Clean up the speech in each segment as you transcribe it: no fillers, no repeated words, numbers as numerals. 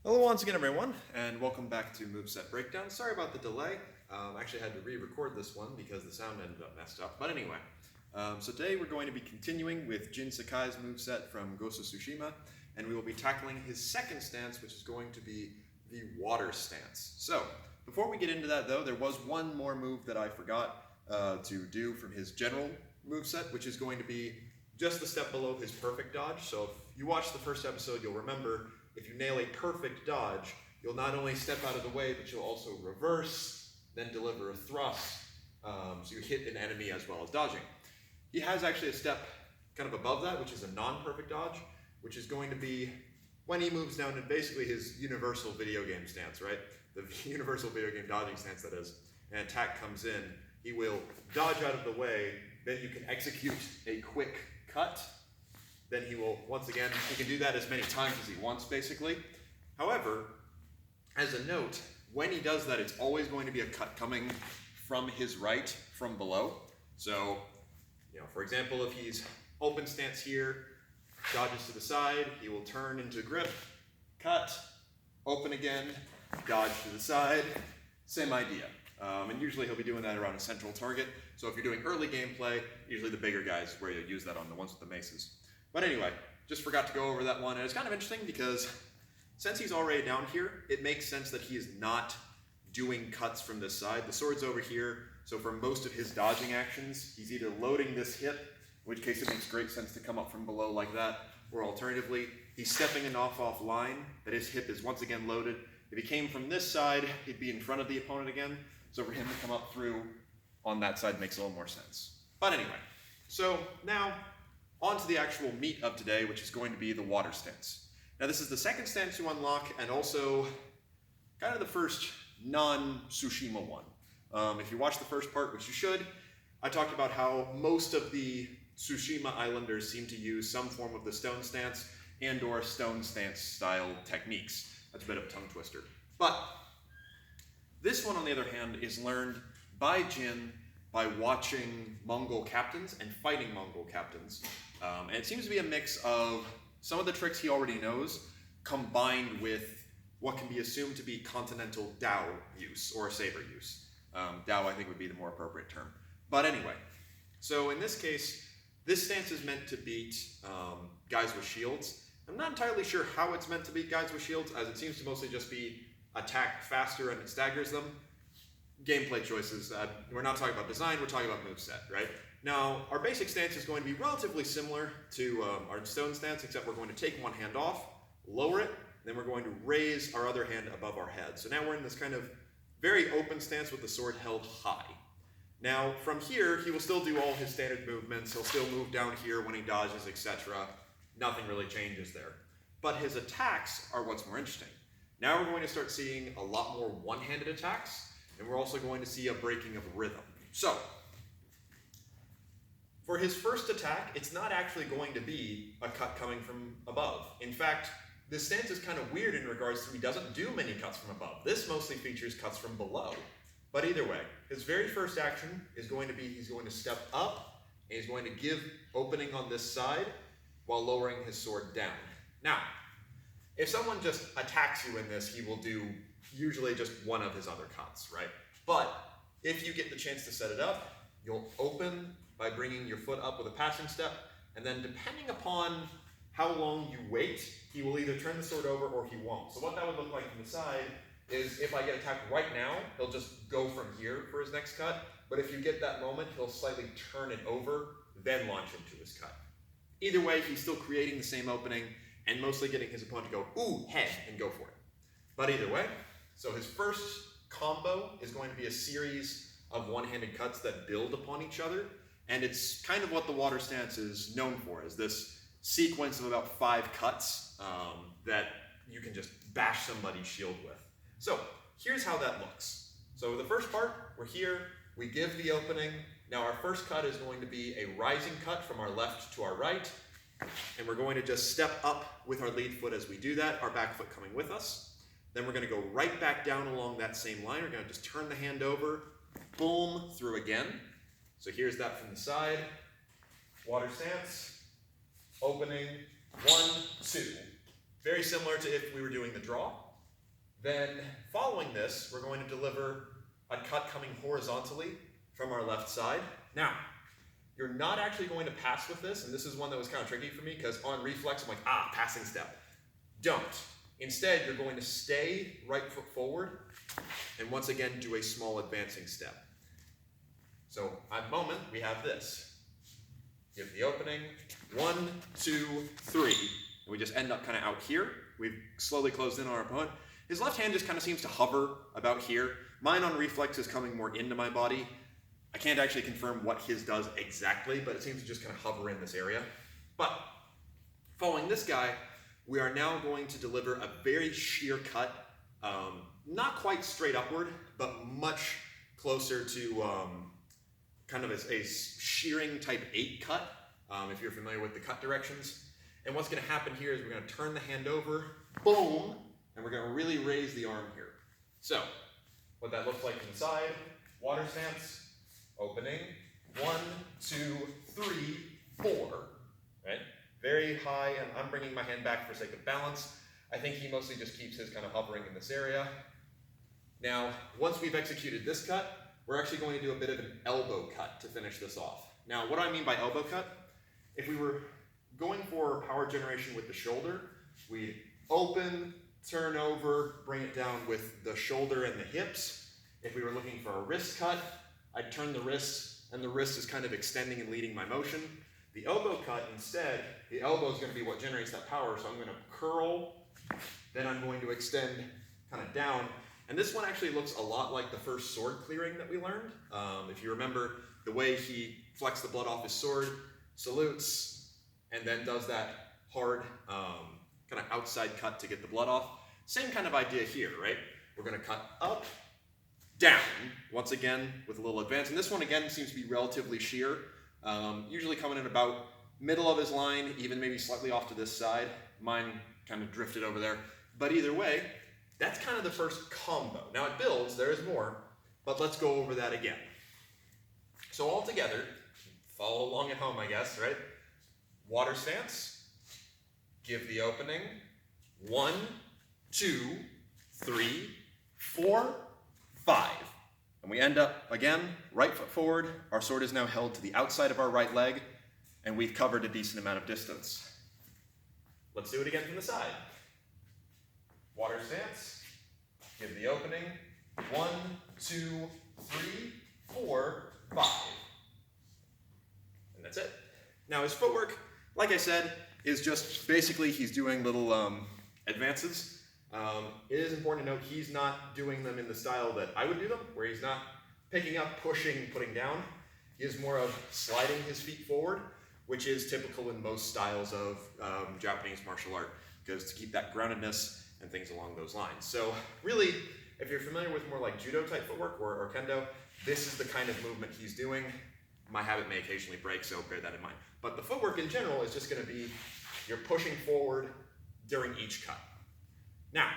Hello once again everyone, and welcome back to Moveset Breakdown. Sorry about the delay. I actually had to re-record this one because the sound ended up messed up. But anyway, so today we're going to be continuing with Jin Sakai's moveset from Ghost of Tsushima, and we will be tackling his second stance, which is going to be the water stance. So, before we get into that though, there was one more move that I forgot to do from his general moveset, which is going to be just the step below his perfect dodge. So if you watched the first episode, you'll remember if you nail a perfect dodge, you'll not only step out of the way, but you'll also reverse, then deliver a thrust. So you hit an enemy as well as dodging. He has actually a step kind of above that, which is a non-perfect dodge, which is going to be when he moves down to basically his universal video game stance, right? The universal video game dodging stance, that is. An attack comes in, he will dodge out of the way, then you can execute a quick cut. Then he will, once again, he can do that as many times as he wants, basically. However, as a note, when he does that, it's always going to be a cut coming from his right, from below. So, for example, if he's open stance here, dodges to the side, he will turn into grip, cut, open again, dodge to the side, same idea. And usually he'll be doing that around a central target. So if you're doing early gameplay, usually the bigger guys where you'll use that on the ones with the maces. But anyway, just forgot to go over that one, and it's kind of interesting because since he's already down here, it makes sense that he is not doing cuts from this side. The sword's over here, so for most of his dodging actions, he's either loading this hip, in which case it makes great sense to come up from below like that, or alternatively, he's stepping an off line, that his hip is once again loaded. If he came from this side, he'd be in front of the opponent again, so for him to come up through on that side makes a little more sense. But anyway, so now, on to the actual meat of today, which is going to be the water stance. Now this is the second stance you unlock, and also kind of the first non-Tsushima one. If you watched the first part, which you should, I talked about how most of the Tsushima islanders seem to use some form of the stone stance and or stone stance style techniques. That's a bit of a tongue twister. But this one, on the other hand, is learned by Jin by watching Mongol captains and fighting Mongol captains. And it seems to be a mix of some of the tricks he already knows combined with what can be assumed to be continental Dao use, or saber use. Dao, I think, would be the more appropriate term. But anyway, so in this case, this stance is meant to beat guys with shields. I'm not entirely sure how it's meant to beat guys with shields, as it seems to mostly just be attack faster and it staggers them. Gameplay choices. We're not talking about design, we're talking about moveset, right? Now, our basic stance is going to be relatively similar to our stone stance, except we're going to take one hand off, lower it, then we're going to raise our other hand above our head. So now we're in this kind of very open stance with the sword held high. Now, from here, he will still do all his standard movements, he'll still move down here when he dodges, etc. Nothing really changes there. But his attacks are what's more interesting. Now we're going to start seeing a lot more one-handed attacks, and we're also going to see a breaking of rhythm. So, for his first attack, it's not actually going to be a cut coming from above. In fact, this stance is kind of weird in regards to he doesn't do many cuts from above. This mostly features cuts from below. But either way, his very first action is going to be he's going to step up, and he's going to give opening on this side while lowering his sword down. Now, if someone just attacks you in this, he will do usually just one of his other cuts, right? But if you get the chance to set it up, you'll open by bringing your foot up with a passing step, and then depending upon how long you wait, he will either turn the sword over or he won't. So what that would look like from the side is if I get attacked right now, he'll just go from here for his next cut, but if you get that moment, he'll slightly turn it over, then launch into his cut. Either way, he's still creating the same opening and mostly getting his opponent to go, ooh, head, and go for it. But either way, so his first combo is going to be a series of one-handed cuts that build upon each other, and it's kind of what the water stance is known for, is this sequence of about 5 cuts that you can just bash somebody's shield with. So here's how that looks. So the first part, we're here, we give the opening. Now our first cut is going to be a rising cut from our left to our right, and we're going to just step up with our lead foot as we do that, our back foot coming with us. Then we're going to go right back down along that same line. We're going to just turn the hand over, boom, through again. So here's that from the side. Water stance, opening, 1, 2. Very similar to if we were doing the draw. Then following this, we're going to deliver a cut coming horizontally from our left side. Now, you're not actually going to pass with this, and this is one that was kind of tricky for me because on reflex, I'm like, passing step. Don't. Instead, you're going to stay right foot forward and once again do a small advancing step. So at the moment, we have this. Give the opening, 1, 2, 3. And we just end up kind of out here. We've slowly closed in on our opponent. His left hand just kind of seems to hover about here. Mine on reflex is coming more into my body. I can't actually confirm what his does exactly, but it seems to just kind of hover in this area. But following this guy, we are now going to deliver a very sheer cut, not quite straight upward, but much closer to kind of a shearing type 8 cut, if you're familiar with the cut directions. And what's going to happen here is we're going to turn the hand over, boom, and we're going to really raise the arm here. So, what that looks like from the side, water stance, opening, 1, 2, 3, 4, right? Very high, and I'm bringing my hand back for sake of balance. I think he mostly just keeps his kind of hovering in this area. Now, once we've executed this cut, we're actually going to do a bit of an elbow cut to finish this off. Now, what do I mean by elbow cut? If we were going for power generation with the shoulder, we'd open, turn over, bring it down with the shoulder and the hips. If we were looking for a wrist cut, I'd turn the wrist, and the wrist is kind of extending and leading my motion. The elbow cut, instead, the elbow is going to be what generates that power, so I'm going to curl, then I'm going to extend kind of down. And this one actually looks a lot like the first sword clearing that we learned. If you remember the way he flecks the blood off his sword, salutes, and then does that hard kind of outside cut to get the blood off. Same kind of idea here, right? We're going to cut up, down, once again with a little advance. And this one again seems to be relatively sheer, usually coming in about middle of his line, even maybe slightly off to this side. Mine kind of drifted over there. But either way, that's kind of the first combo. Now it builds, there is more, but let's go over that again. So all together, follow along at home, I guess, right? Water stance, give the opening, 1, 2, 3, 4, 5. And we end up, again, right foot forward. Our sword is now held to the outside of our right leg, and we've covered a decent amount of distance. Let's do it again from the side. Water stance, give the opening, 1, 2, 3, 4, 5. And that's it. Now his footwork, like I said, is just basically he's doing little advances. It is important to note he's not doing them in the style that I would do them, where he's not picking up, pushing, putting down. He is more of sliding his feet forward, which is typical in most styles of Japanese martial art, because to keep that groundedness and things along those lines. So really, if you're familiar with more like judo type footwork or kendo, this is the kind of movement he's doing. My habit may occasionally break, so bear that in mind. But the footwork in general is just going to be you're pushing forward during each cut. Now,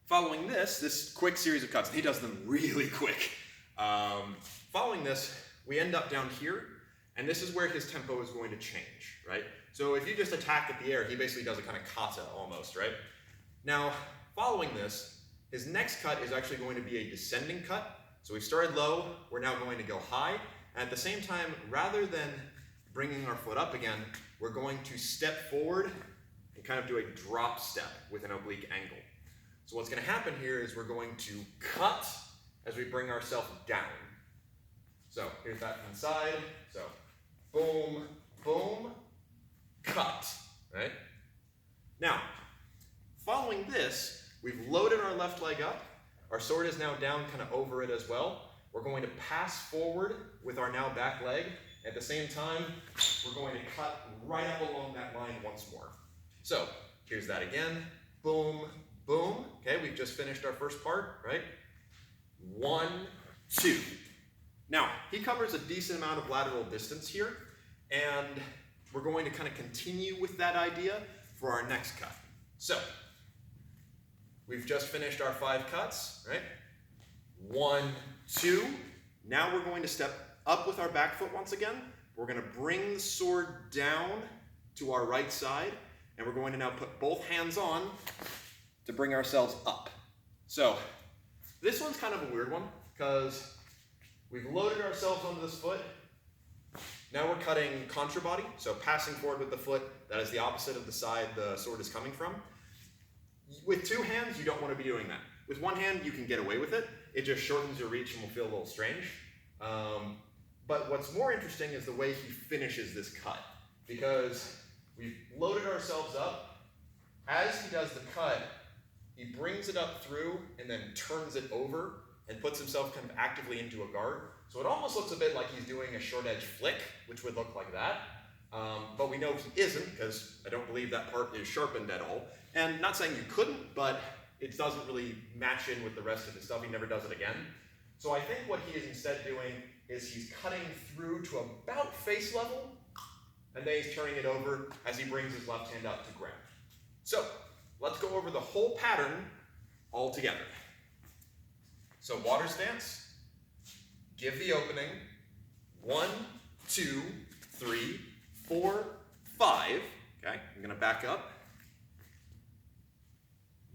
following this quick series of cuts, and he does them really quick. Following this, we end up down here, and this is where his tempo is going to change, right? So if you just attack at the air, he basically does a kind of kata almost, right? Now, following this, his next cut is actually going to be a descending cut. So we started low, we're now going to go high, and at the same time, rather than bringing our foot up again, we're going to step forward and kind of do a drop step with an oblique angle. So what's going to happen here is we're going to cut as we bring ourselves down. So here's that from the side. So boom, boom, cut, right? Now, following this, we've loaded our left leg up. Our sword is now down kind of over it as well. We're going to pass forward with our now back leg. At the same time, we're going to cut right up along that line once more. So here's that again. Boom, boom. Okay, we've just finished our first part, right? 1, 2. Now, he covers a decent amount of lateral distance here, and we're going to kind of continue with that idea for our next cut. So, we've just finished our 5 cuts, right? 1, 2. Now we're going to step up with our back foot once again. We're going to bring the sword down to our right side, and we're going to now put both hands on to bring ourselves up. So this one's kind of a weird one because we've loaded ourselves onto this foot. Now we're cutting contra body, so passing forward with the foot. That is the opposite of the side the sword is coming from. With two hands, you don't want to be doing that. With one hand, you can get away with it. It just shortens your reach and will feel a little strange. But what's more interesting is the way he finishes this cut, because we've loaded ourselves up. As he does the cut, he brings it up through and then turns it over and puts himself kind of actively into a guard. So it almost looks a bit like he's doing a short edge flick, which would look like that. But we know he isn't, because I don't believe that part is sharpened at all. And not saying you couldn't, but it doesn't really match in with the rest of the stuff. He never does it again. So I think what he is instead doing is he's cutting through to about face level, and then he's turning it over as he brings his left hand up to grab. So let's go over the whole pattern all together. So water stance, give the opening, 1, 2, 3, 4, 5. Okay, I'm gonna back up.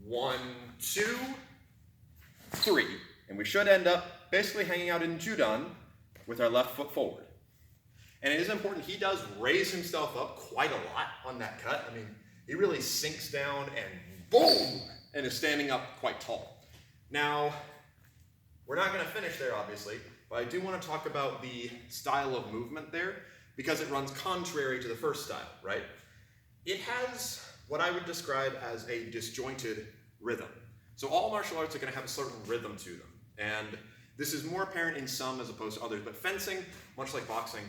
1, 2, 3. And we should end up basically hanging out in Judan with our left foot forward. And it is important, he does raise himself up quite a lot on that cut. I mean, he really sinks down and boom, and is standing up quite tall. Now, we're not gonna finish there, obviously, but I do wanna talk about the style of movement there, because it runs contrary to the first style, right? It has what I would describe as a disjointed rhythm. So all martial arts are gonna have a certain rhythm to them. And this is more apparent in some as opposed to others, but fencing, much like boxing,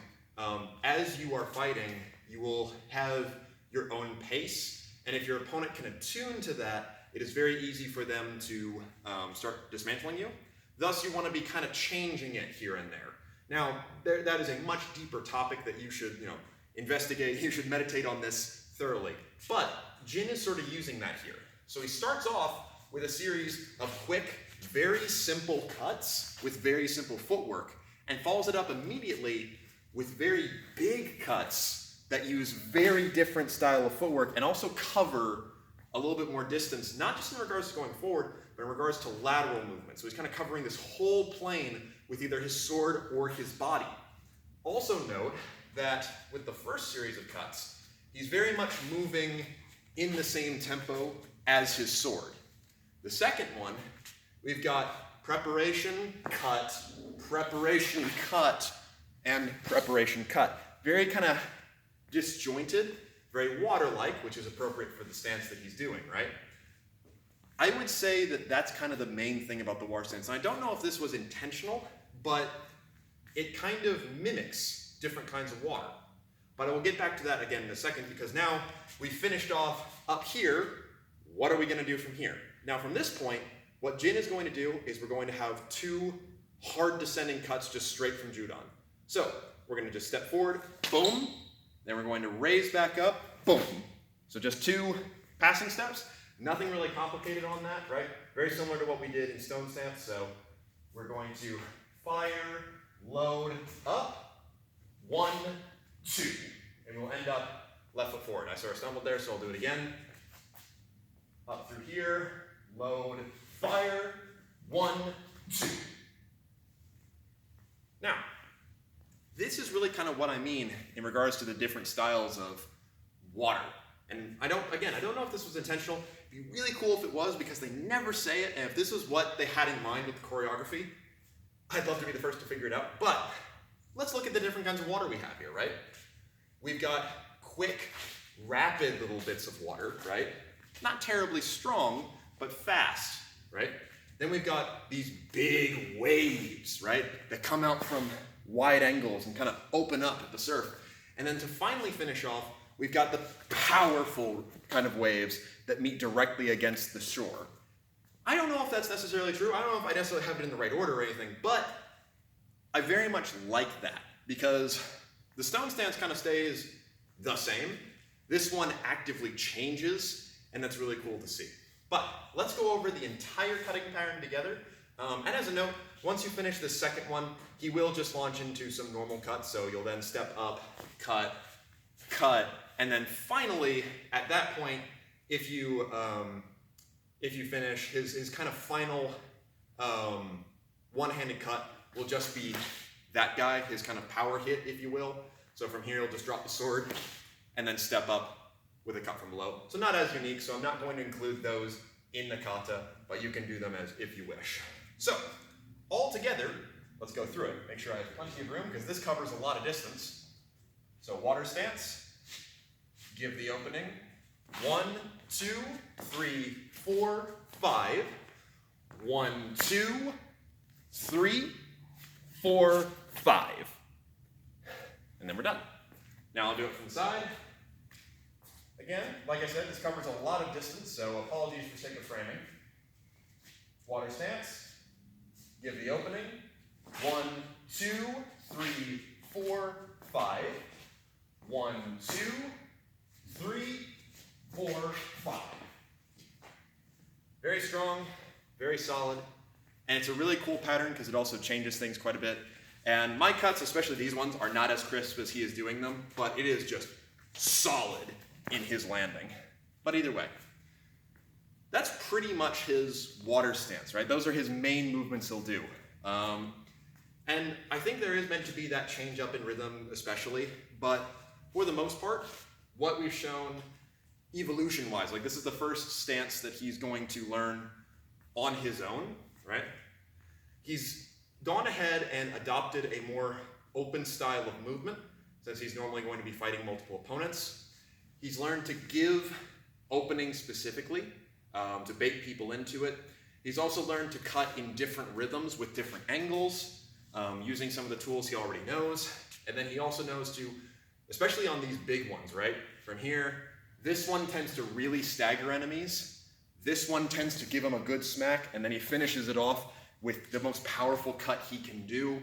as you are fighting, you will have your own pace, and if your opponent can attune to that, it is very easy for them to start dismantling you. Thus, you want to be kind of changing it here and there. Now, that is a much deeper topic that you should, investigate. You should meditate on this thoroughly. But Jin is sort of using that here. So he starts off with a series of quick, very simple cuts with very simple footwork, and follows it up immediately with very big cuts that use very different style of footwork and also cover a little bit more distance, not just in regards to going forward, but in regards to lateral movement. So he's kind of covering this whole plane with either his sword or his body. Also note that with the first series of cuts, he's very much moving in the same tempo as his sword. The second one, we've got preparation, cut, and preparation, cut. Very kind of disjointed, very water-like, which is appropriate for the stance that he's doing, right? I would say that that's kind of the main thing about the water stance. And I don't know if this was intentional, but it kind of mimics different kinds of water. But I will get back to that again in a second, because now we finished off up here. What are we going to do from here? Now from this point, what Jin is going to do is we're going to have two hard descending cuts just straight from Judan. So we're going to just step forward, boom, then we're going to raise back up, boom. So just two passing steps, nothing really complicated on that, right? Very similar to what we did in stone stance. So we're going to fire, load, up, 1, 2, and we'll end up left foot forward. I sort of stumbled there, so I'll do it again. Up through here, load, fire, 1, 2. Now, this is really kind of what I mean in regards to the different styles of water. And I don't know if this was intentional. It'd be really cool if it was, because they never say it, and if this was what they had in mind with the choreography, I'd love to be the first to figure it out. But let's look at the different kinds of water we have here, right? We've got quick, rapid little bits of water, right? Not terribly strong, but fast, right? Then we've got these big waves, right? That come out from wide angles and kind of open up at the surf. And then to finally finish off, we've got the powerful kind of waves that meet directly against the shore. I don't know if that's necessarily true. I don't know if I necessarily have it in the right order or anything, but I very much like that, because the stone stance kind of stays the same. This one actively changes, and that's really cool to see. But let's go over the entire cutting pattern together. And as a note, once you finish the second one, he will just launch into some normal cuts. So you'll then step up, cut, cut, and then finally, at that point, if you if you finish, his kind of final one-handed cut will just be that guy, his kind of power hit, if you will. So from here, he'll just drop the sword and then step up with a cut from below. So not as unique, so I'm not going to include those in the kata, but you can do them as if you wish. So, all together, let's go through it. Make sure I have plenty of room, because this covers a lot of distance. So water stance, give the opening. 1, 2, 3, 4, 5. 1, 2, 3, 4, 5. And then we're done. Now I'll do it from the side. Again, like I said, this covers a lot of distance, so apologies for sake of framing. Water stance, give the opening. 1, 2, 3, 4, 5. 1, 2, 3, 4, 5. Very strong, very solid, and it's a really cool pattern because it also changes things quite a bit. And my cuts, especially these ones, are not as crisp as he is doing them, but it is just solid in his landing. But either way, that's pretty much his water stance, right? Those are his main movements he'll do. And I think there is meant to be that change up in rhythm especially, but for the most part, what we've shown evolution-wise, like this is the first stance that he's going to learn on his own, right? He's gone ahead and adopted a more open style of movement, since he's normally going to be fighting multiple opponents. He's learned to give openings specifically, to bait people into it. He's also learned to cut in different rhythms with different angles, using some of the tools he already knows. And then he also knows to, especially on these big ones, right? From here, this one tends to really stagger enemies. This one tends to give him a good smack, and then he finishes it off with the most powerful cut he can do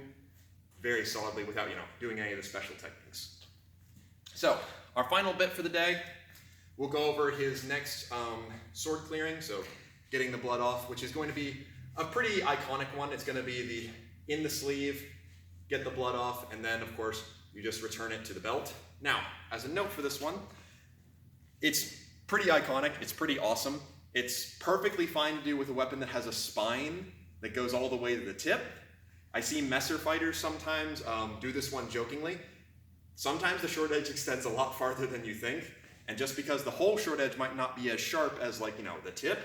very solidly without, doing any of the special techniques. So, our final bit for the day, we'll go over his next sword clearing, so getting the blood off, which is going to be a pretty iconic one. It's going to be the in the sleeve, get the blood off, and then, of course, you just return it to the belt. Now, as a note for this one, it's pretty iconic, it's pretty awesome. It's perfectly fine to do with a weapon that has a spine that goes all the way to the tip. I see Messer fighters sometimes do this one jokingly. Sometimes the short edge extends a lot farther than you think, and just because the whole short edge might not be as sharp as the tip,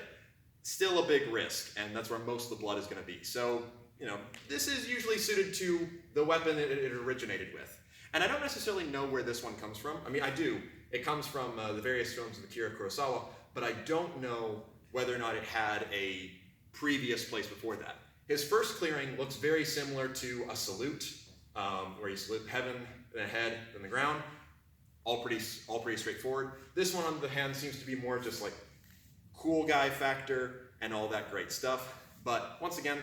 still a big risk, and that's where most of the blood is going to be. So, this is usually suited to the weapon it originated with. And I don't necessarily know where this one comes from. I mean, I do. It comes from the various films of Akira Kurosawa, but I don't know whether or not it had a previous place before that. His first clearing looks very similar to a salute, where you salute heaven, then head, then the ground. All pretty straightforward. This one, on the other hand, seems to be more just like cool guy factor and all that great stuff. But once again,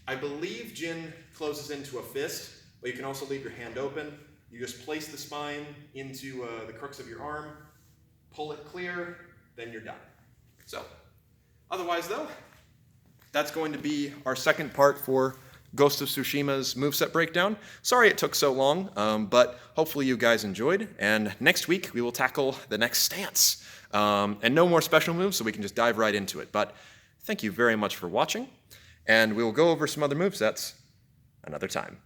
I believe Jin closes into a fist, but you can also leave your hand open. You just place the spine into the crooks of your arm, pull it clear, then you're done. So, otherwise though, that's going to be our second part for Ghost of Tsushima's moveset breakdown. Sorry it took so long, but hopefully you guys enjoyed. And next week we will tackle the next stance. And no more special moves, so we can just dive right into it. But thank you very much for watching, and we will go over some other movesets another time.